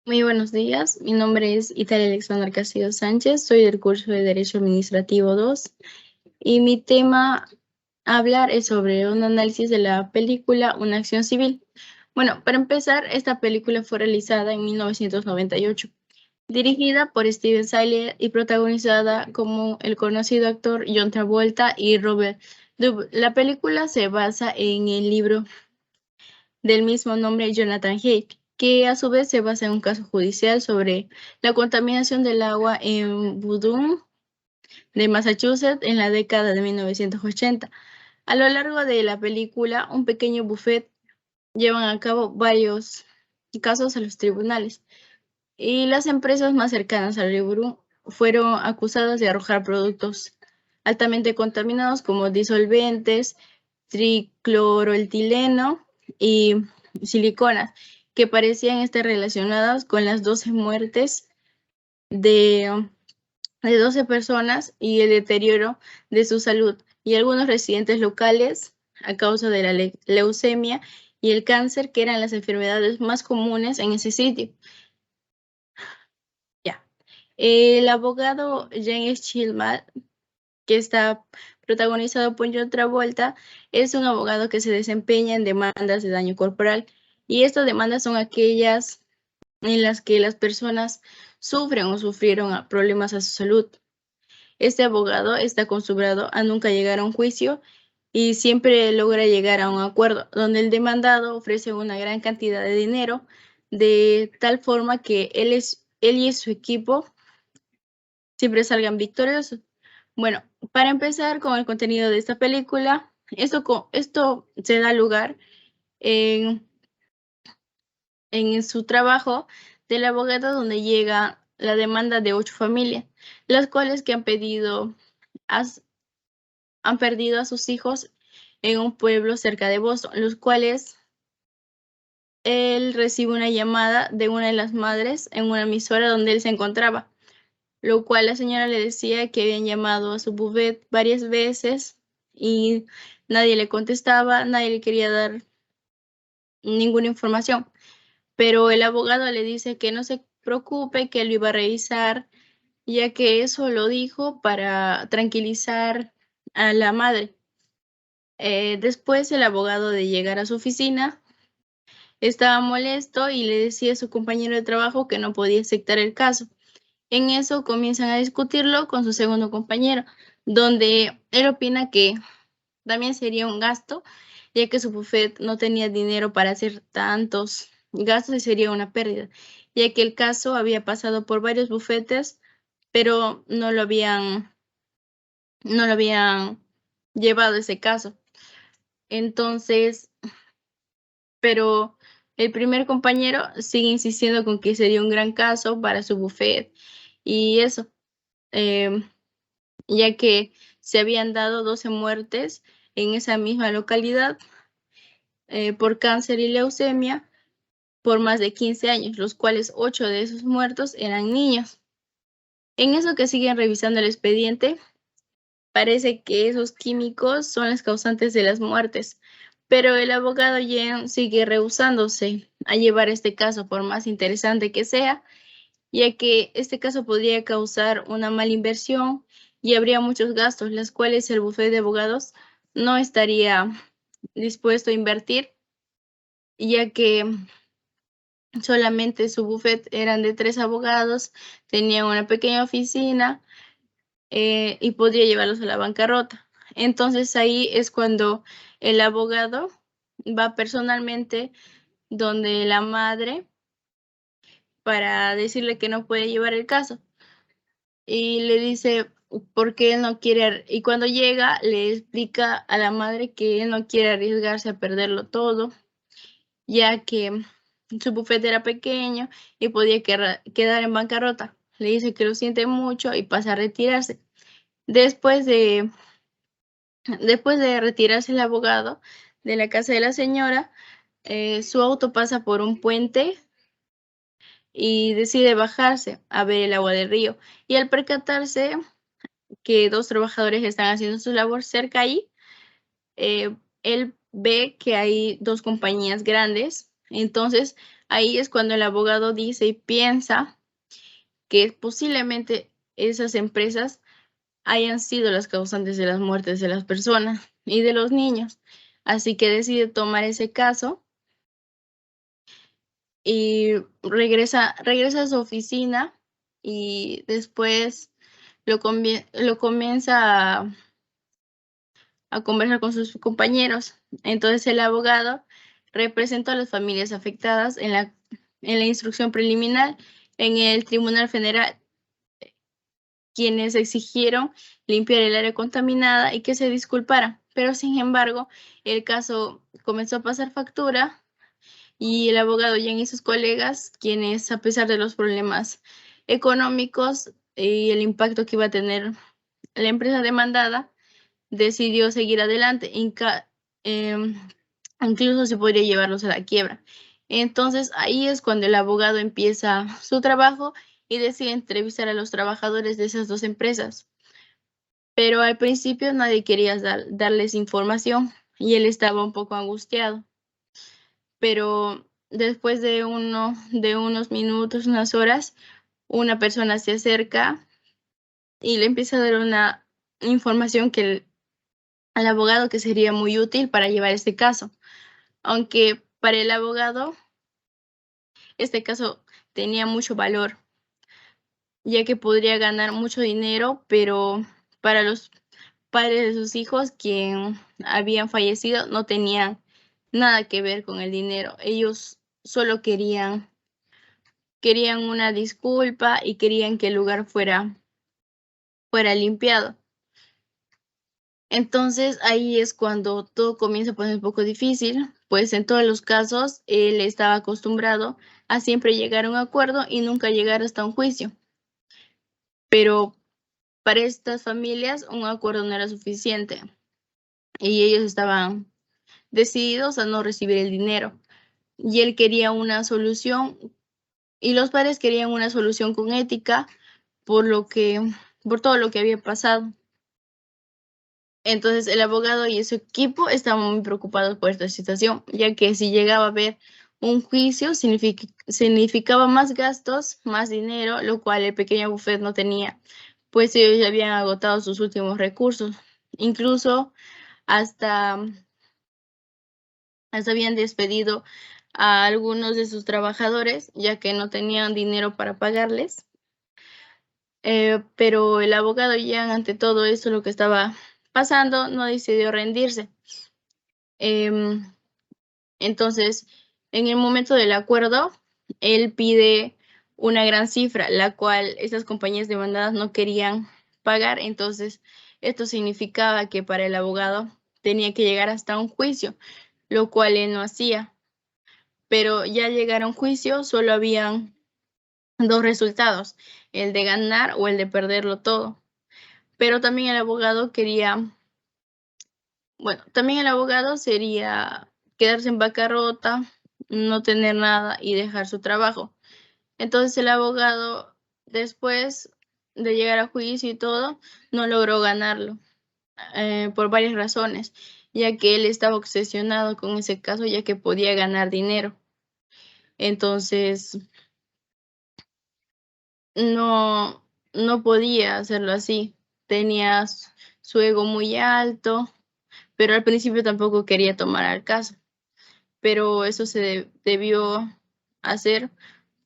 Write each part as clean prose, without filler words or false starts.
Muy buenos días, mi nombre es Italia Alexandra Castillo Sánchez, soy del curso de Derecho Administrativo 2 y mi tema a hablar es sobre un análisis de la película Una acción civil. Bueno, para empezar, esta película fue realizada en 1998, dirigida por Steven Tyler y protagonizada como el conocido actor John Travolta y Robert Duvall. La película se basa en el libro del mismo nombre Jonathan Haidt, que a su vez se basa en un caso judicial sobre la contaminación del agua en Woodstock de Massachusetts en la década de 1980. A lo largo de la película, un pequeño buffet llevan a cabo varios casos a los tribunales y las empresas más cercanas al rubro fueron acusadas de arrojar productos altamente contaminados como disolventes, tricloroetileno y siliconas, que parecían estar relacionadas con las 12 muertes de, de 12 personas y el deterioro de su salud y algunos residentes locales a causa de la leucemia y el cáncer, que eran las enfermedades más comunes en ese sitio. Ya. El abogado James Chilmat, que está protagonizado por John Travolta, es un abogado que se desempeña en demandas de daño corporal, y estas demandas son aquellas en las que las personas sufren o sufrieron problemas a su salud. Este abogado está acostumbrado a nunca llegar a un juicio y siempre logra llegar a un acuerdo donde el demandado ofrece una gran cantidad de dinero de tal forma que él y su equipo siempre salgan victoriosos. Bueno, para empezar con el contenido de esta película, esto se da lugar en, en su trabajo del abogado, donde llega la demanda de 8 familias, las cuales que han perdido a sus hijos en un pueblo cerca de Boston, los cuales él recibe una llamada de una de las madres en una emisora donde él se encontraba, lo cual la señora le decía que habían llamado a su buffet varias veces y nadie le contestaba, nadie le quería dar ninguna información, pero el abogado le dice que no se preocupe, que él lo iba a revisar, ya que eso lo dijo para tranquilizar a la madre. Después el abogado, de llegar a su oficina, estaba molesto y le decía a su compañero de trabajo que no podía aceptar el caso. En eso comienzan a discutirlo con su segundo compañero, donde él opina que también sería un gasto, ya que su buffet no tenía dinero para hacer tantos gastos y sería una pérdida, ya que el caso había pasado por varios bufetes, pero no lo habían llevado ese caso. Entonces, pero el primer compañero sigue insistiendo con que sería un gran caso para su buffet y eso, em, ya que se habían dado 12 muertes en esa misma localidad por cáncer y leucemia por más de 15 años, los cuales 8 de esos muertos eran niños. En eso que siguen revisando el expediente, parece que esos químicos son los causantes de las muertes, pero el abogado Jen sigue rehusándose a llevar este caso por más interesante que sea, ya que este caso podría causar una mala inversión y habría muchos gastos, los cuales el bufete de abogados no estaría dispuesto a invertir, ya que solamente su bufete eran de 3 abogados, tenían una pequeña oficina y podría llevarlos a la bancarrota. Entonces ahí es cuando el abogado va personalmente donde la madre para decirle que no puede llevar el caso y le dice por qué él no quiere, y cuando llega le explica a la madre que él no quiere arriesgarse a perderlo todo, ya que su bufete era pequeño y podía quedar en bancarrota. Le dice que lo siente mucho y pasa a retirarse. Después de, después de retirarse el abogado de la casa de la señora, su auto pasa por un puente y decide bajarse a ver el agua del río. Y al percatarse que 2 trabajadores están haciendo su labor cerca ahí, él ve que hay 2 compañías grandes. Entonces ahí es cuando el abogado dice y piensa que posiblemente esas empresas hayan sido las causantes de las muertes de las personas y de los niños. Así que decide tomar ese caso y regresa a su oficina y después lo comienza a conversar con sus compañeros. Entonces el abogado representó a las familias afectadas en la instrucción preliminar en el Tribunal Federal, quienes exigieron limpiar el área contaminada y que se disculpara. Pero sin embargo, el caso comenzó a pasar factura y el abogado Jan y sus colegas, quienes a pesar de los problemas económicos y el impacto que iba a tener la empresa demandada, decidió seguir adelante, incluso se podría llevarlos a la quiebra. Entonces ahí es cuando el abogado empieza su trabajo y decide entrevistar a los trabajadores de esas dos empresas. Pero al principio nadie quería darles información y él estaba un poco angustiado. Pero después de unos minutos, unas horas, una persona se acerca y le empieza a dar una información al abogado que sería muy útil para llevar este caso. Aunque para el abogado este caso tenía mucho valor, ya que podría ganar mucho dinero, pero para los padres de sus hijos, quien habían fallecido, no tenían nada que ver con el dinero. Ellos solo querían una disculpa y querían que el lugar fuera limpiado. Entonces ahí es cuando todo comienza a poner un poco difícil, pues en todos los casos él estaba acostumbrado a siempre llegar a un acuerdo y nunca llegar hasta un juicio. Pero para estas familias un acuerdo no era suficiente y ellos estaban decididos a no recibir el dinero. Y él quería una solución y los padres querían una solución con ética por todo lo que había pasado. Entonces el abogado y su equipo estaban muy preocupados por esta situación, ya que si llegaba a haber un juicio significaba más gastos, más dinero, lo cual el pequeño bufet no tenía, pues ellos ya habían agotado sus últimos recursos. Incluso hasta habían despedido a algunos de sus trabajadores, ya que no tenían dinero para pagarles. Pero el abogado ya ante todo esto, lo que estaba pasando, no decidió rendirse. Entonces, en el momento del acuerdo, él pide una gran cifra, la cual estas compañías demandadas no querían pagar. Entonces, esto significaba que para el abogado tenía que llegar hasta un juicio, lo cual él no hacía. Pero ya llegar a un juicio solo habían dos resultados, el de ganar o el de perderlo todo. Pero también el abogado también el abogado sería quedarse en bancarrota, no tener nada y dejar su trabajo. Entonces el abogado, después de llegar a juicio y todo, no logró ganarlo por varias razones, ya que él estaba obsesionado con ese caso, ya que podía ganar dinero. Entonces no, no podía hacerlo así. Tenía su ego muy alto, pero al principio tampoco quería tomar al caso. Pero eso se debió hacer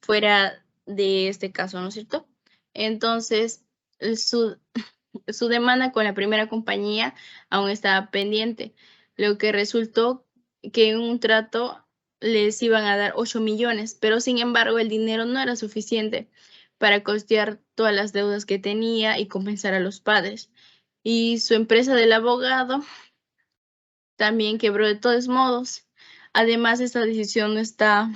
fuera de este caso, ¿no es cierto? Entonces, su, su demanda con la primera compañía aún estaba pendiente, lo que resultó que en un trato les iban a dar 8 millones, pero sin embargo el dinero no era suficiente para costear todas las deudas que tenía y compensar a los padres. Y su empresa del abogado también quebró de todos modos. Además, esta decisión no está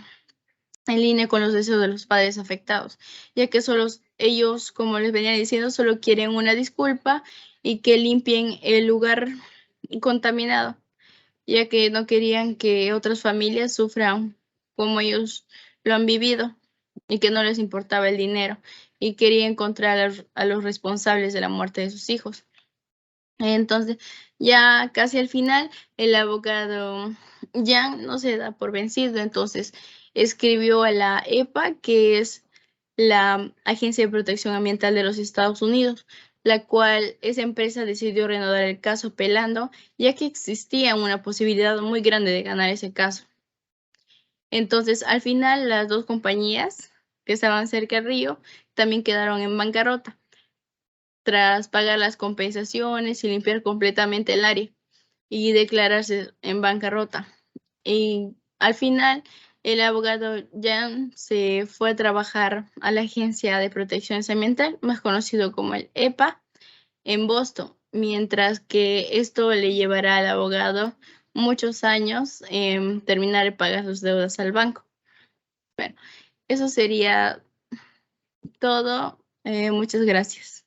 en línea con los deseos de los padres afectados, ya que solo ellos, como les venía diciendo, solo quieren una disculpa y que limpien el lugar contaminado, ya que no querían que otras familias sufran como ellos lo han vivido y que no les importaba el dinero y querían encontrar a los responsables de la muerte de sus hijos. Entonces, ya casi al final, el abogado Jan no se da por vencido, entonces escribió a la EPA, que es la Agencia de Protección Ambiental de los Estados Unidos, la cual esa empresa decidió reanudar el caso apelando, ya que existía una posibilidad muy grande de ganar ese caso. Entonces, al final, las dos compañías que estaban cerca del río también quedaron en bancarrota, tras pagar las compensaciones y limpiar completamente el área y declararse en bancarrota. Y al final, el abogado Jan se fue a trabajar a la Agencia de Protección Ambiental, más conocido como el EPA, en Boston, mientras que esto le llevará al abogado muchos años en terminar de pagar sus deudas al banco. Bueno, eso sería todo. Muchas gracias.